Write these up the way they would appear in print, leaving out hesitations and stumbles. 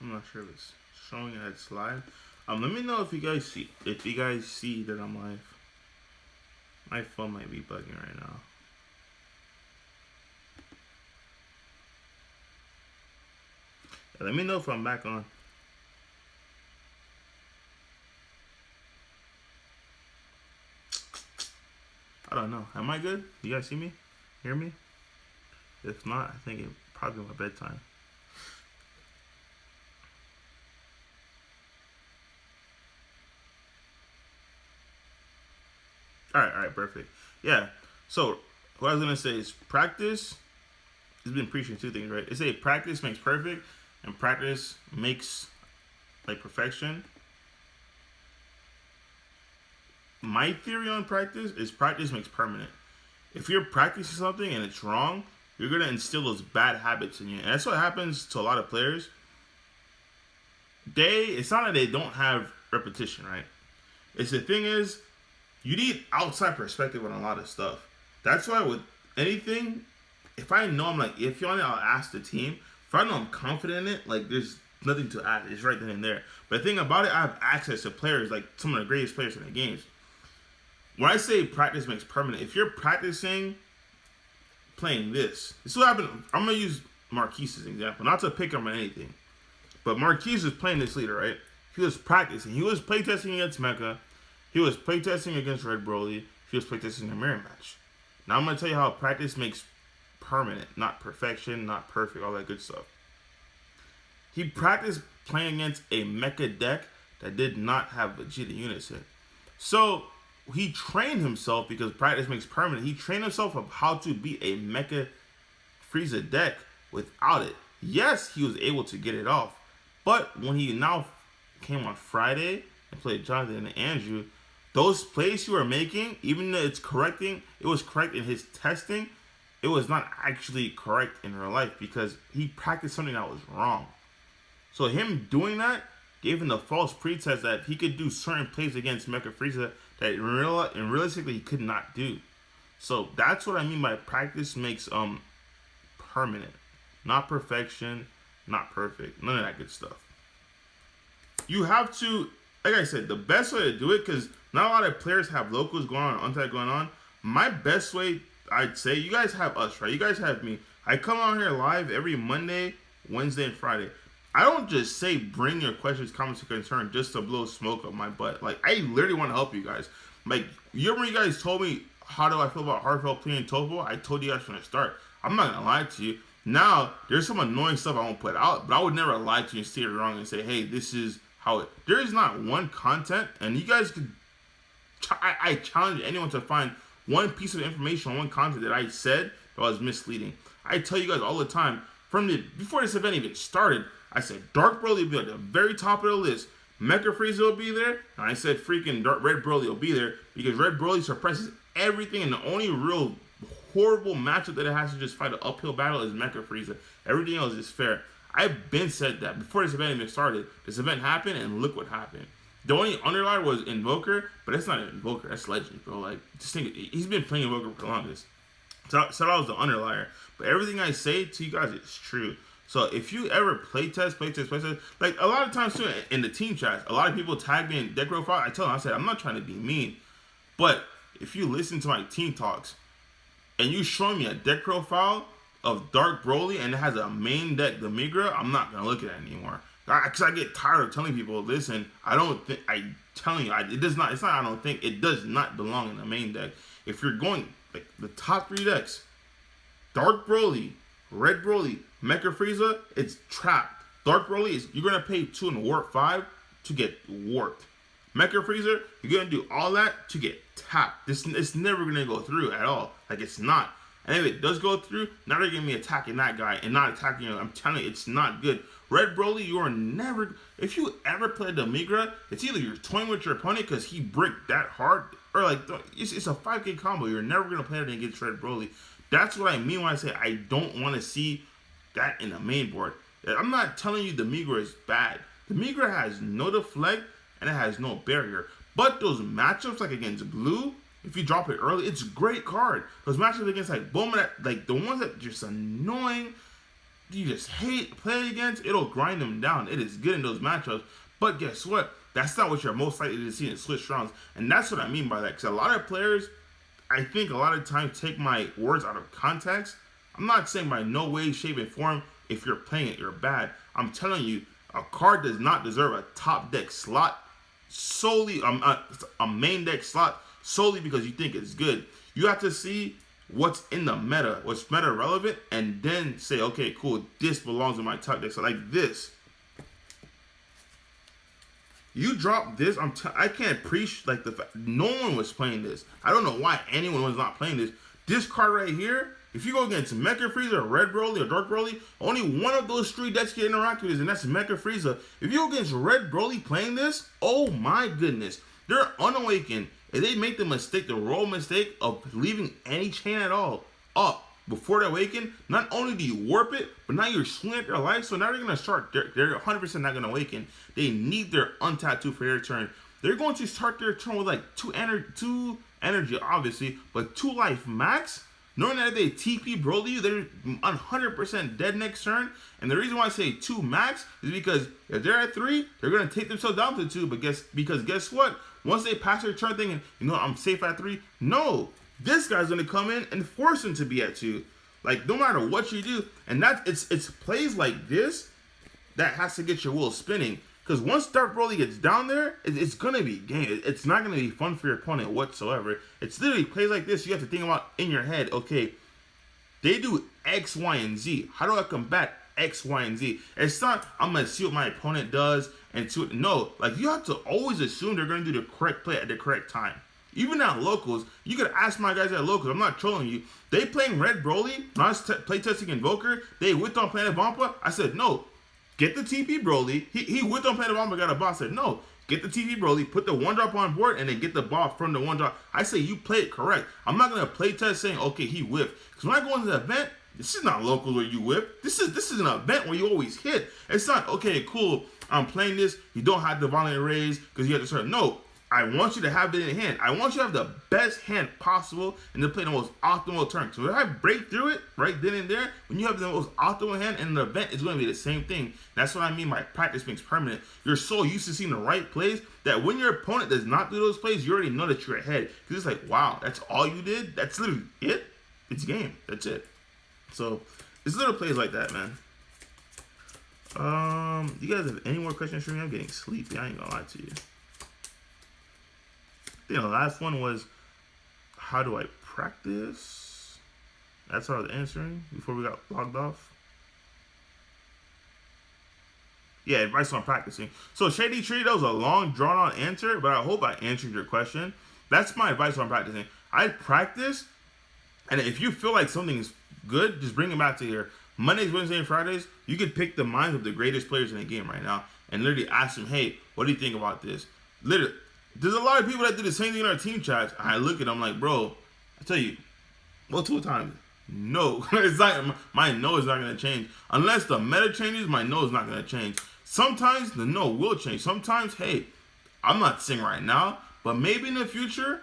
I'm not sure if it's showing that it's live. Let me know if you guys see that I'm live. My phone might be bugging right now. Yeah, let me know if I'm back on. I don't know. Am I good? You guys see me? Hear me? If not, I think it probably my bedtime. All right, perfect. Yeah. So what I was gonna say is practice. It's been preaching two things, right? They say practice makes perfect, and practice makes like perfection. My theory on practice is practice makes permanent. If you're practicing something and it's wrong, you're gonna instill those bad habits in you, and that's what happens to a lot of players. It's not that they don't have repetition, right? It's the thing is, you need outside perspective on a lot of stuff. That's why with anything, if I know I'm like if on it, I'll ask the team. If I know I'm confident in it, like there's nothing to add. It's right then and there. But the thing about it, I have access to players like some of the greatest players in the games. When I say practice makes permanent, if you're practicing playing this is what happened. I'm gonna use Marquise as an example, not to pick him on anything, but Marquise was playing this leader, right? He was practicing. He was playtesting against Mecca. He was playtesting against Red Broly. He was playtesting a mirror match. Now I'm gonna tell you how practice makes permanent, not perfection, not perfect, all that good stuff. He practiced playing against a Mecha deck that did not have Vegeta units in. So he trained himself, because practice makes permanent. He trained himself of how to beat a Mecha Frieza deck without it. Yes, he was able to get it off. But when he now came on Friday and played Jonathan and Andrew, those plays you were making, even though it was correct in his testing, it was not actually correct in real life because he practiced something that was wrong. So him doing that gave him the false pretense that he could do certain plays against Mecha Frieza that realistically he could not do. So that's what I mean by practice makes permanent. Not perfection, not perfect. None of that good stuff. You have to, like I said, the best way to do it, because not a lot of players have locals going on, untied going on. My best way, I'd say, you guys have us, right? You guys have me. I come on here live every Monday, Wednesday, and Friday. I don't just say bring your questions, comments, and concerns just to blow smoke up my butt. Like, I literally want to help you guys. Like, you remember you guys told me, how do I feel about Heartfelt playing Topo? I told you guys from the start. I'm not going to lie to you. Now, there's some annoying stuff I won't put out, but I would never lie to you and steer it wrong and say, hey, this is how it... There is not one content, and you guys could... I challenge anyone to find one piece of information on one content that I said that was misleading. I tell you guys all the time, before this event even started, I said Dark Broly will be at the very top of the list. Mecha Frieza will be there, and I said freaking Red Broly will be there because Red Broly suppresses everything, and the only real horrible matchup that it has to just fight an uphill battle is Mecha Frieza. Everything else is fair. I've been said that before this event even started. This event happened, and look what happened. The only underlier was Invoker, but that's not an Invoker. That's Legend, bro. Like, this thing, he's been playing Invoker for the longest. So that was the underlier. But everything I say to you guys is true. So if you ever playtest, like a lot of times too in the team chats, a lot of people tag me in deck profile. I tell them, I said, I'm not trying to be mean, but if you listen to my team talks and you show me a deck profile of Dark Broly and it has a main deck, the Migra, I'm not gonna look at it anymore. Because I get tired of telling people, listen, I'm telling you, it does not, it's not, I don't think, it does not belong in the main deck. If you're going, like, the top 3 decks, Dark Broly, Red Broly, Mecha Frieza, it's trapped. Dark Broly you're going to pay 2 and Warp 5 to get warped. Mecha Frieza, you're going to do all that to get tapped. It's never going to go through at all. Like, it's not. And if it does go through, now they're going to be attacking that guy and not attacking you. I'm telling you, it's not good. Red Broly, you are never... If you ever played the Migra, it's either you're toying with your opponent because he bricked that hard, or like, it's a 5K combo. You're never going to play it against Red Broly. That's what I mean when I say I don't want to see that in the main board. I'm not telling you the Migra is bad. The Migra has no deflect and it has no barrier. But those matchups, like against Blue, if you drop it early, it's a great card. Those matchups against like Bulma, like the ones that just annoying, you just hate playing against, it'll grind them down. It is good in those matchups. But guess what? That's not what you're most likely to see in switch rounds. And that's what I mean by that. Because a lot of players, I think a lot of times take my words out of context. I'm not saying by no way, shape, and form if you're playing it, you're bad. I'm telling you, a card does not deserve a top deck slot solely, a main deck slot solely because you think it's good. You have to see what's in the meta, what's meta relevant, and then say, okay, cool, this belongs in my top deck. So like this. You drop this, I can't preach like the fact no one was playing this. I don't know why anyone was not playing this. This card right here, if you go against Mecha Frieza, Red Broly, or Dark Broly, only one of those three decks can interact with this, and that's Mecha Frieza. If you go against Red Broly playing this, oh my goodness, they're unawakened. If they make the mistake, the royal mistake of leaving any chain at all up before they awaken, not only do you warp it, but now you're swinging at their life, so now they're going to start, they're 100% not going to awaken. They need their untapped 2 for their turn. They're going to start their turn with like 2 energy, obviously, but 2 life max. Knowing that if they TP Broly, they're 100% dead next turn. And the reason why I say 2 max is because if they're at 3, they're going to take themselves down to 2. But guess what? Once they pass their turn thinking, I'm safe at 3, no. This guy's going to come in and force him to be at 2. Like, no matter what you do. And it's plays like this that has to get your wheel spinning. Because once Dark Broly gets down there, it's going to be game. It's not going to be fun for your opponent whatsoever. It's literally plays like this. You have to think about in your head, okay, they do X, Y, and Z. How do I combat X, Y, and Z? It's not, I'm going to see what my opponent does and see what, no. Like, you have to always assume they're going to do the correct play at the correct time. Even at locals, you could ask my guys at locals. I'm not trolling you. They playing Red Broly. When I was playtesting Invoker, they whipped on Planet Vampa. I said, no, get the TP Broly. He whipped on Planet Vampa, got a boss. I said, no, get the TP Broly, put the 1-drop on board, and then get the ball from the 1-drop. I say you play it correct. I'm not going to playtest saying, okay, he whiffed. Because when I go into the event, this is not locals where you whip. This is an event where you always hit. It's not, okay, cool, I'm playing this. You don't have the violent raise because you have to start. No. I want you to have it in hand. I want you to have the best hand possible and to play the most optimal turn. So if I break through it right then and there, when you have the most optimal hand in the event, it's going to be the same thing. That's what I mean by practice makes permanent. You're so used to seeing the right plays that when your opponent does not do those plays, you already know that you're ahead. Because it's like, wow, that's all you did? That's literally it? It's game. That's it. So it's little plays like that, man. You guys have any more questions for me? I'm getting sleepy. I ain't going to lie to you. The last one was, how do I practice? That's what I was answering before we got logged off. Yeah, advice on practicing. So Shady Tree, that was a long, drawn-on answer, but I hope I answered your question. That's my advice on practicing. I practice, and if you feel like something is good, just bring it back to here. Mondays, Wednesdays, and Fridays, you could pick the minds of the greatest players in the game right now and literally ask them, hey, what do you think about this? Literally. There's a lot of people that do the same thing in our team chats. I look at them like, bro, I tell you, multiple times, no. It's not, my no is not going to change. Unless the meta changes, my no is not going to change. Sometimes the no will change. Sometimes, hey, I'm not saying right now, but maybe in the future,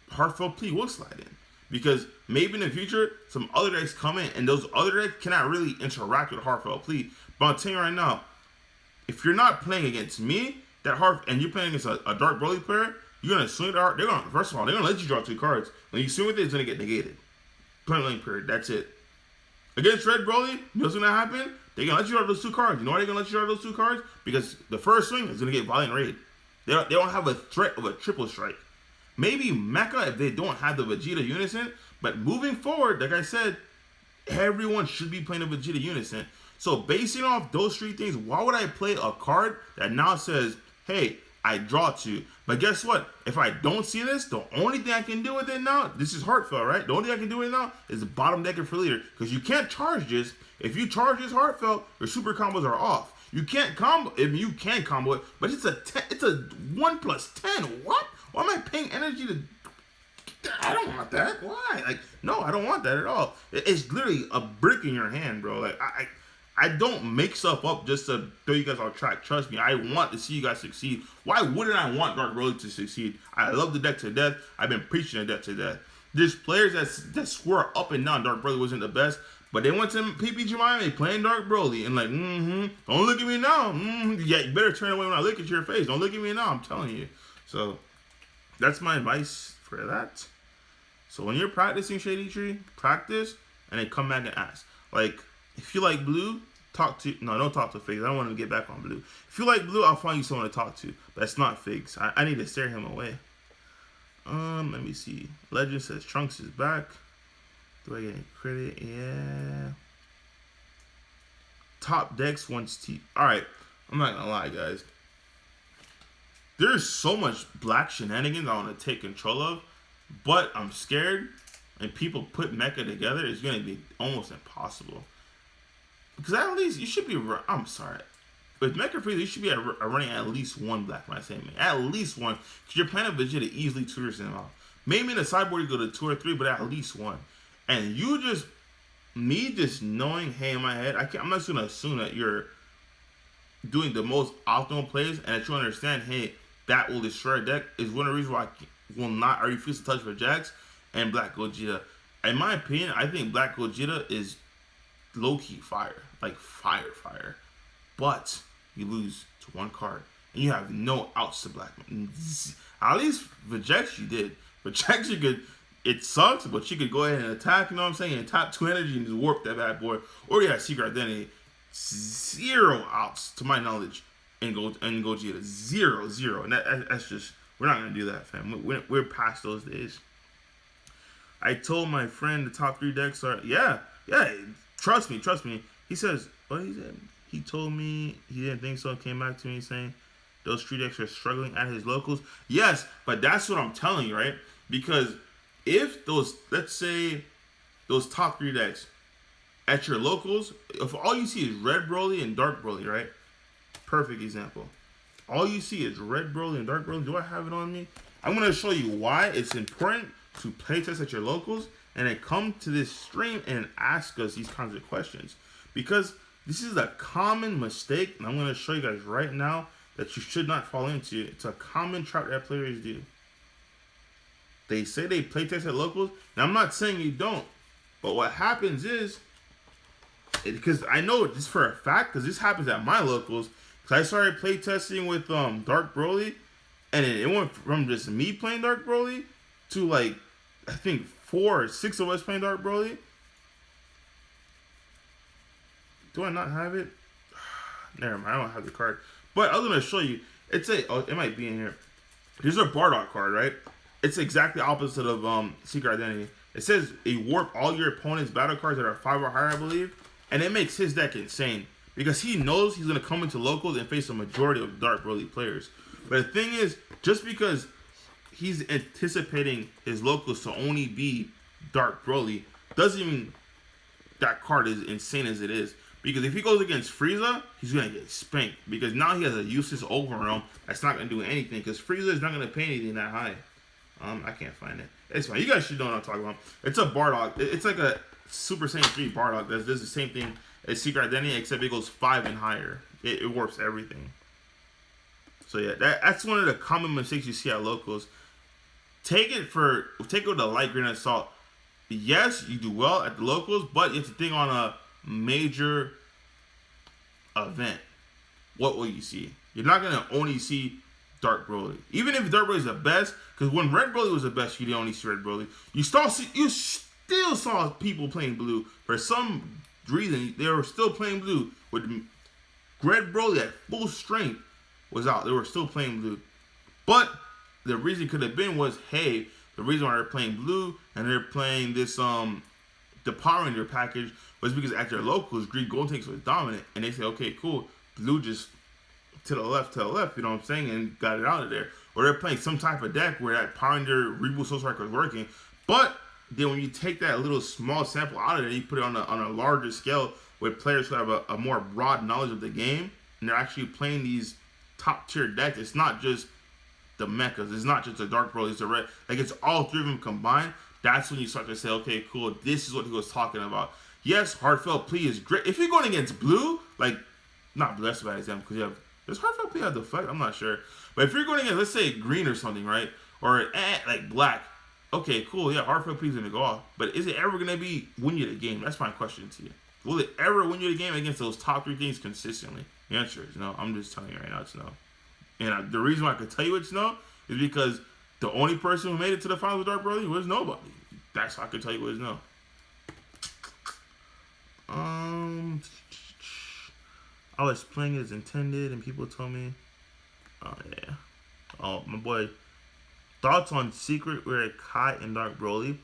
heartfelt plea will slide in. Because maybe in the future, some other decks come in, and those other decks cannot really interact with heartfelt plea. But I'm telling you right now, if you're not playing against me, and you're playing against a Dark Broly player, you're gonna swing the heart. First of all, they're gonna let you draw 2 cards. When you swing with it, it's gonna get negated. Plain lane period. That's it. Against Red Broly, you know what's gonna happen? They're gonna let you draw those 2 cards. You know why they're gonna let you draw those 2 cards? Because the first swing is gonna get Violent Raid. They don't have a threat of a triple strike. Maybe Mecha if they don't have the Vegeta Unison, but moving forward, like I said, everyone should be playing the Vegeta Unison. So basing off those 3 things, why would I play a card that now says, hey, I draw 2. But guess what? If I don't see this, the only thing I can do with it now, this is Heartfelt, right? The only thing I can do with it now is the bottom decker for leader. Because you can't charge this. If you charge this Heartfelt, your super combos are off. You can't combo, I mean, you can combo it, but it's a 1+10. What? Why am I paying energy to... I don't want that. Why? Like, no, I don't want that at all. It's literally a brick in your hand, bro. Like, I don't make stuff up just to throw you guys off track. Trust me, I want to see you guys succeed. Why wouldn't I want Dark Broly to succeed? I love the deck to death. I've been preaching the deck to death. There's players that swear up and down Dark Broly wasn't the best, But they went to PPG Miami playing Dark Broly and like, don't look at me now. Yeah, you better turn away when I look at your face. Don't look at me now, I'm telling you. So that's my advice for that. So when you're practicing Shady Tree, practice and then come back and ask. Like, if you like blue, don't talk to Figs. I don't want to get back on blue. If you like blue, I'll find you someone to talk to. But it's not Figs. I need to steer him away. Let me see. Legend says Trunks is back. Do I get any credit? Yeah. Top Dex wants T. Alright. I'm not gonna lie, guys. There's so much black shenanigans I want to take control of. But I'm scared. And people put Mecha together. It's gonna be almost impossible. Because at least you should be. I'm sorry. With Mecha Freezer, you should be running at least one black man. At least one. Because you're playing a Vegeta easily 2 him out. Maybe in the sideboard you go to 2 or 3, but at least one. And me just knowing, hey, in my head, I'm not just going to assume that you're doing the most optimal plays and that you understand, hey, that will destroy a deck is one of the reasons why I refuse to touch for Jax and Black Gogeta. In my opinion, I think Black Gogeta is low-key fire. Like fire. But you lose to 1 card. And you have no outs to Black Man. At least Vegex you did. Vegex you could... It sucks, but you could go ahead and attack, you know what I'm saying? And tap 2 energy and just warp that bad boy. Or you have Secret Identity. 0 outs, to my knowledge, in Gogeta. 0. And that's just... We're not going to do that, fam. We're past those days. I told my friend the top 3 decks are... Yeah. Trust me. He says... What he said? He told me he didn't think so. Came back to me saying those 3 decks are struggling at his locals. Yes, but that's what I'm telling you, right? Because if those, let's say, those top 3 decks at your locals, if all you see is Red Broly and Dark Broly, right? Perfect example. All you see is Red Broly and Dark Broly. Do I have it on me? I'm going to show you why it's important to playtest at your locals and then come to this stream and ask us these kinds of questions. Because this is a common mistake, and I'm going to show you guys right now that you should not fall into. It's a common trap that players do. They say they playtest at locals, and I'm not saying you don't. But what happens is, because I know this for a fact, because this happens at my locals, because I started playtesting with Dark Broly, and it went from just me playing Dark Broly to like, I think 4 or 6 of us playing Dark Broly. Do I not have it? Never mind, I don't have the card. But I was going to show you. It might be in here. Here's a Bardock card, right? It's exactly opposite of Secret Identity. It says you warp all your opponent's battle cards that are 5 or higher, I believe. And it makes his deck insane. Because he knows he's going to come into locals and face a majority of Dark Broly players. But the thing is, just because he's anticipating his locals to only be Dark Broly, doesn't mean that card is insane as it is. Because if he goes against Frieza, he's going to get spanked. Because now he has a useless overrealm that's not going to do anything. Because Frieza is not going to pay anything that high. I can't find it. It's fine. You guys should know what I'm talking about. It's a Bardock. It's like a Super Saiyan 3 Bardock that does the same thing as Secret Identity, except it goes 5 and higher. It warps everything. So yeah, that's one of the common mistakes you see at locals. Take it with a light grain of salt. Yes, you do well at the locals, but it's a thing on a major event. What will you see? You're not gonna only see Dark Broly. Even if Dark Broly is the best, because when Red Broly was the best, you didn't only see Red Broly. You still saw people playing blue. For some reason, they were still playing blue. With Red Broly at full strength was out. They were still playing blue. But the reason could have been was, hey, the reason why they're playing blue and they're playing this the Power Ranger package was because at their locals, Green Gold Tanks was dominant. And they said, okay, cool. Blue just to the left, you know what I'm saying, and got it out of there. Or they're playing some type of deck where that Power Ranger Reboot Soul Strike was working. But then when you take that little small sample out of there, you put it on a larger scale with players who have a more broad knowledge of the game, and they're actually playing these top tier decks. It's not just the mechas. It's not just the Dark Broly. It's the red. Like, it's all 3 of them combined. That's when you start to say, okay, cool, this is what he was talking about. Yes, Heartfelt Plea is great. If you're going against blue, like, not blue, that's a bad example, because does Heartfelt Plea have the effect? I'm not sure. But if you're going against, let's say, green or something, right? Or, like, black, Okay, cool. Yeah, Hartfield P's gonna go off, but is it ever gonna be win you the game? That's my question to you. Will it ever win you the game against those top three teams consistently? The answer is no. I'm just telling you right now, it's no. And the reason why I could tell you it's no is because the only person who made it to the finals with Dark Broly was nobody. That's how I could tell you it was no. I was playing as intended, and people told me, oh yeah, oh my boy. Thoughts on Secret Rare Kai and Dark Broly?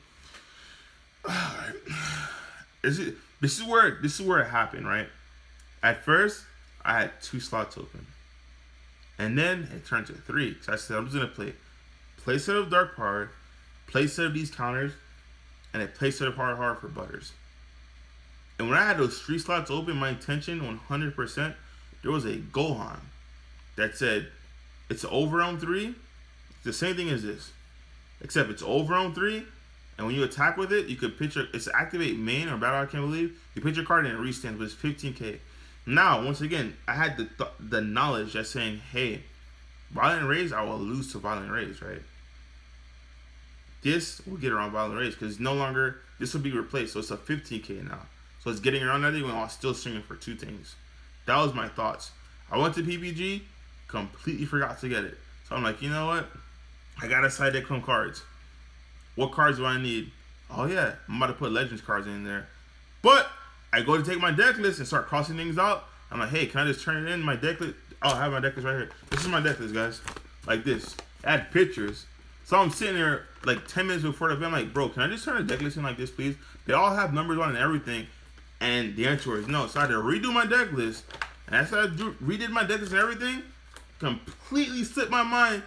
Alright. This is where it happened, right? At first, I had 2 slots open. And then it turned to 3. So I said I'm just gonna play set of Dark Power, play set of these counters, and a play set of hard for Butters. And when I had those 3 slots open, my intention 100%, there was a Gohan that said it's an overwhelm 3. The same thing as this, except it's overwhelm 3, and when you attack with it, you could pitch it's activate main or battle. I can't believe you pitch your card and it restands, but it's 15k. Now, once again, I had the knowledge that's saying, hey, Violent Rays, I will lose to Violent Rays, right? This will get around Violent Rays because no longer this will be replaced, so it's a 15k now. So it's getting around that even while still swinging for 2 things. That was my thoughts. I went to PPG, completely forgot to get it. So I'm like, you know what? I got a side deck from cards. What cards do I need? Oh yeah, I'm about to put Legends cards in there. But I go to take my deck list and start crossing things out. I'm like, hey, can I just turn it in my deck list? Oh, I have my deck list right here. This is my deck list, guys. Like this. Add pictures. So I'm sitting there like 10 minutes before the event. I'm like, bro, can I just turn the deck list in like this, please? They all have numbers on and everything. And the answer was no. So I had to redo my deck list. And after I redid my deck list and everything, completely slipped my mind.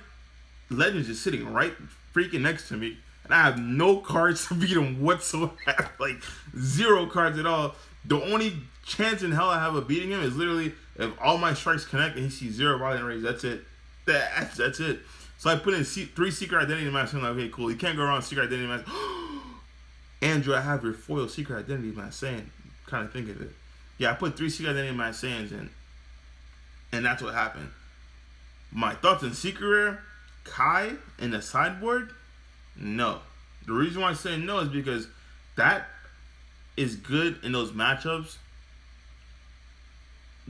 Legends is sitting right freaking next to me, and I have no cards to beat him whatsoever. Like 0 cards at all. The only chance in hell I have of beating him is literally if all my strikes connect and he sees 0 Violent Rays. That's it. That's it. So I put in 3 Secret Identity Masks. I'm like, okay, cool. You can't go around Secret Identity Masks. Andrew, I have your foil Secret Identity Mask Saiyan. Kind of think of it. Yeah, I put 3 Secret Identity Mask Saiyans in, and that's what happened. My thoughts on Secret Rare Kai in the sideboard? No. The reason why I say no is because that is good in those matchups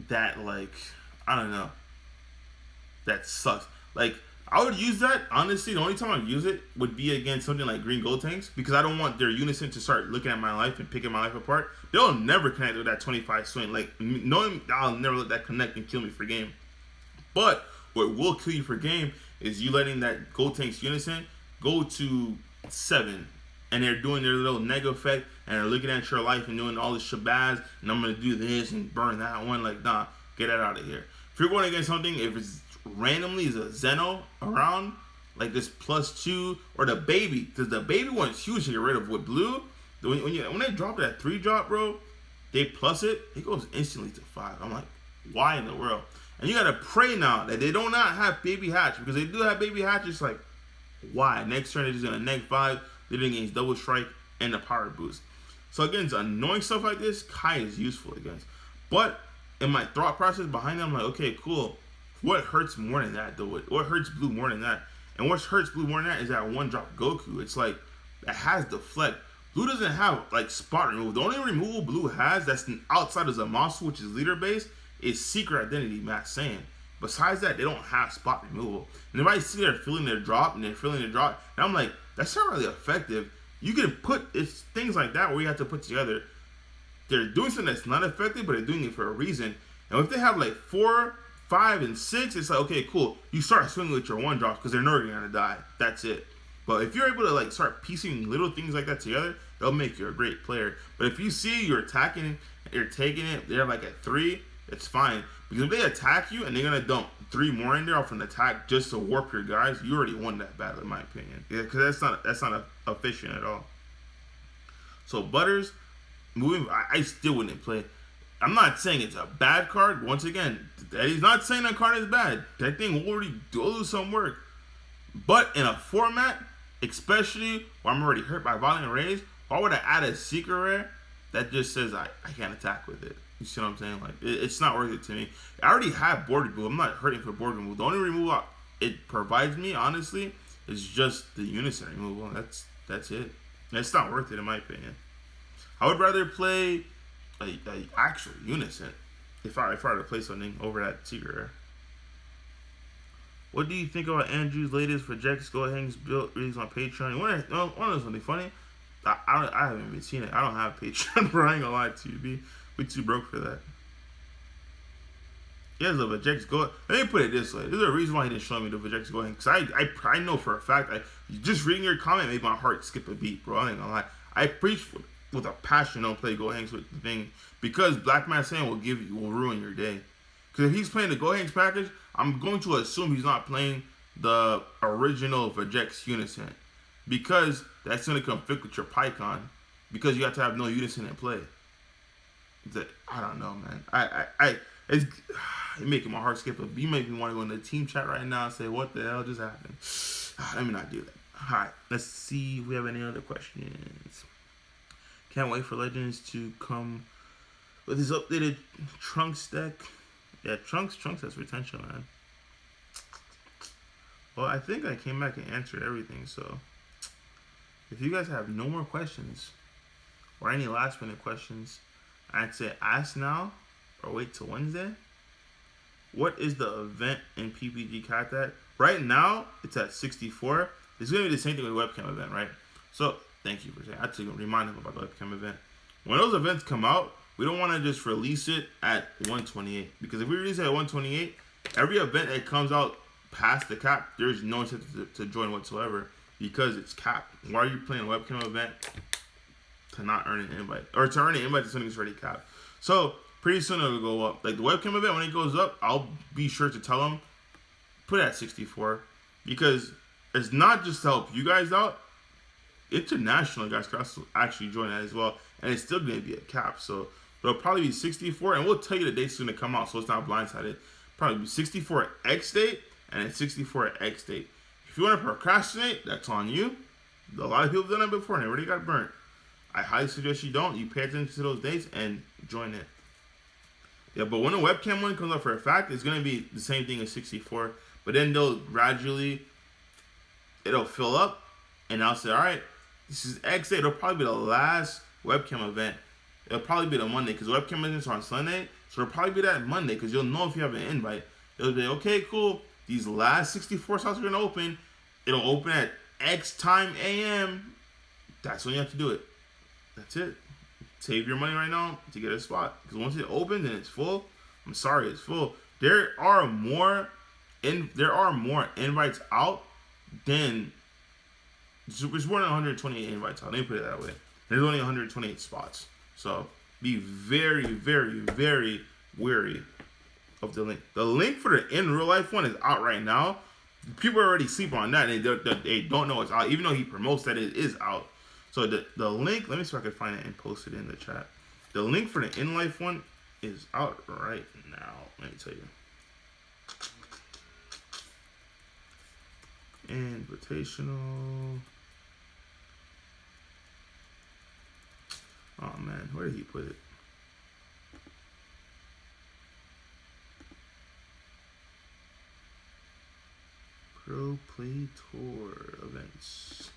that, like, I don't know, that sucks. Like, I would use that, honestly, the only time I'd use it would be against something like Green Gold Tanks, because I don't want their unison to start looking at my life and picking my life apart. They'll never connect with that 25 swing. Like, knowing I'll never let that connect and kill me for game. But what will kill you for game is you letting that Gold Tank's unison go to 7. And they're doing their little neg effect, and they're looking at your life and doing all this shabazz, and I'm going to do this and burn that one. Like, nah, get that out of here. If you're going against something, if it's randomly is a Zeno around, like this +2, or the baby, because the baby one's huge to get rid of. With blue, when they drop that 3-drop, bro, they plus it goes instantly to 5. I'm like, why in the world? And you gotta pray now that they do not have baby hatch, because they do have baby hatch. It's like, why? Next turn they're just gonna neg 5, living against double strike and the power boost. So again, it's annoying stuff like this. Kai is useful against, but in my thought process behind it, I'm like, okay, cool. What hurts more than that, though? What hurts blue more than that? And what hurts blue more than that is that 1-drop Goku. It's like, it has deflect. Blue doesn't have, like, spot removal. The only removal blue has that's outside of Zamasu, which is leader base, is Secret Identity Mask Saiyan. Besides that, they don't have spot removal. And if I see they're feeling their drop, and they're feeling their drop, and I'm like, that's not really effective. You can put, it's things like that where you have to put together. They're doing something that's not effective, but they're doing it for a reason. And if they have, like, 4, 5, and 6, it's like, okay, cool. You start swinging with your 1-drops because they're never gonna die. That's it. But if you're able to, like, start piecing little things like that together, they'll make you a great player. But if you see you're attacking, you're taking it, they're like at 3, it's fine. Because if they attack you and they're gonna dump 3 more in there off an attack just to warp your guys, you already won that battle, in my opinion. Yeah, because that's not efficient at all. So Butters, I still wouldn't play. I'm not saying it's a bad card. Once again, he's not saying that card is bad. That thing will already do some work. But in a format, especially where I'm already hurt by Violent Rays, why would I add a Secret Rare that just says I can't attack with it? You see what I'm saying? Like, it's not worth it to me. I already have board removal. I'm not hurting for board removal. The only removal it provides me, honestly, is just the unison removal. That's it. It's not worth it in my opinion. I would rather play a actual unison if I were to play something over that secret rare. What do you think about Andrew's latest for Jack's Go Hangs built release on Patreon? You want to know something funny? I haven't even seen it. I don't have Patreon, bro. I ain't gonna lie to you, we too broke for that. Yeah, the Vajek's Go. Let me put it this way. There's a reason why he didn't show me the Vajek's Go Hang. Because I know for a fact, just reading your comment made my heart skip a beat, bro. I ain't gonna lie. I preach with a passion don't play Go Hangs with the thing. Because Black Man Sand will ruin your day. Because if he's playing the Go Hangs package, I'm going to assume he's not playing the original Vajek's Unison. Because that's going to conflict with your PyCon. Because you have to have no Unison in play. I don't know, man. It's making my heart skip a beat. You make me want to go in the team chat right now and say, what the hell just happened? Let me not do that. Alright, let's see if we have any other questions. Can't wait for Legends to come with his updated Trunks deck. Yeah, Trunks has retention, man. Well, I think I came back and answered everything, so if you guys have no more questions or any last minute questions, I'd say ask now or wait till Wednesday. What is the event in PPG Cat at? Right now, it's at 64. It's going to be the same thing with the webcam event, right? So, thank you for saying. I had to remind him about the webcam event. When those events come out, we don't want to just release it at 128. Because if we release it at 128, every event that comes out past the cap, there's no incentive to join whatsoever because it's capped. Why are you playing a webcam event to not earn an invite? Or to earn an invite to something that's already capped. So, pretty soon it'll go up. Like the webcam event, when it goes up, I'll be sure to tell them, put it at 64. Because it's not just to help you guys out. International guys can also actually join that as well. And it's still going to be a cap. So it'll probably be 64. And we'll tell you the date's going to come out so it's not blindsided. Probably be 64 at X date and then 64 at X date. If you want to procrastinate, that's on you. A lot of people have done it before and they already got burnt. I highly suggest you don't. You pay attention to those dates and join it. Yeah, but when the webcam one comes up for a fact, it's going to be the same thing as 64. But then they'll gradually, it'll fill up. And I'll say, all right, this is X day. It'll probably be the last webcam event. It'll probably be the Monday because webcam events are on Sunday. So it'll probably be that Monday because you'll know if you have an invite. It'll be, okay, cool. These last 64 slots are going to open. It'll open at X time AM. That's when you have to do it. That's it. Save your money right now to get a spot. Because once it opens and it's full, I'm sorry, it's full. There are more invites out than there's more than 128 invites out. Let me put it that way. There's only 128 spots. So be very, very, very wary of the link. The link for the in real life one is out right now. People already sleep on that and they don't know it's out, even though he promotes that it is out. So the link, let me see if I can find it and post it in the chat. The link for the in life one is out right now. Let me tell you. Invitational. Oh man, where did he put it? Pro Play Tour events.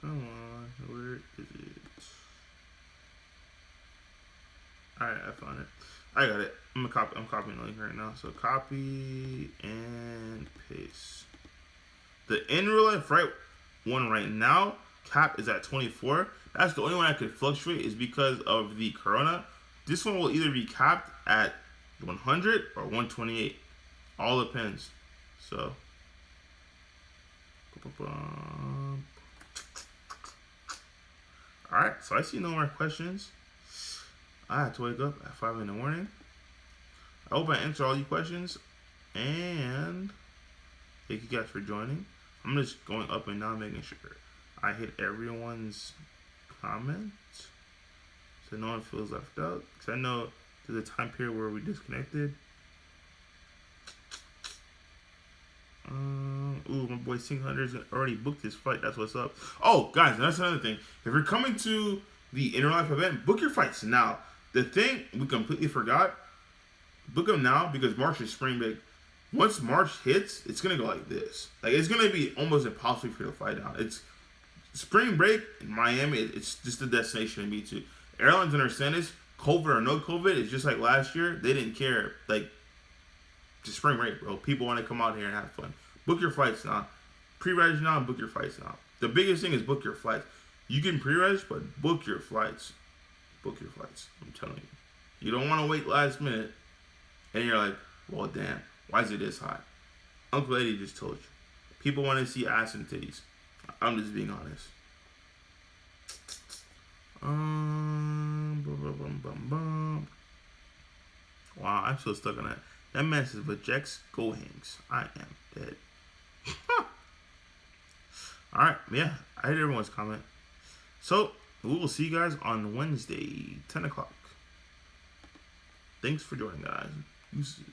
Come on, where is it? Alright, I found it. I got it. I'm copying the link right now. So copy and paste. The in real life one right now, cap is at 24. That's the only one I could fluctuate is because of the corona. This one will either be capped at 100 or 128. All depends. So alright, so I see no more questions. I have to wake up at 5 in the morning. I hope I answer all your questions. And thank you guys for joining. I'm just going up and down making sure I hit everyone's comment so no one feels left out. Because I know there's a time period where we disconnected. Ooh, my boy Sing Hunter's already booked his flight. That's what's up. Oh, guys, that's another thing. If you're coming to the Inner Life event, book your flights now. The thing we completely forgot, Book them now because March is spring break. Once March hits, it's gonna go like this. Like it's gonna be almost impossible for you to fly down. It's spring break in Miami. It's just a destination to be to. Airlines understand this. COVID or no COVID, it's just like last year. They didn't care. Like just spring break, bro. People want to come out here and have fun. Book your flights now. Pre-reg now and book your flights now. The biggest thing is book your flights. You can pre-reg, but book your flights. Book your flights. I'm telling you. You don't want to wait last minute and you're like, well, damn, why is it this high? Uncle Eddie just told you. People want to see ass and titties. I'm just being honest. Wow, I'm still stuck on that. That man says, but Jex, go Hanks. I am dead. Alright, yeah, I heard everyone's comment. So, we will see you guys on Wednesday, 10 o'clock. Thanks for joining, guys. Deuces.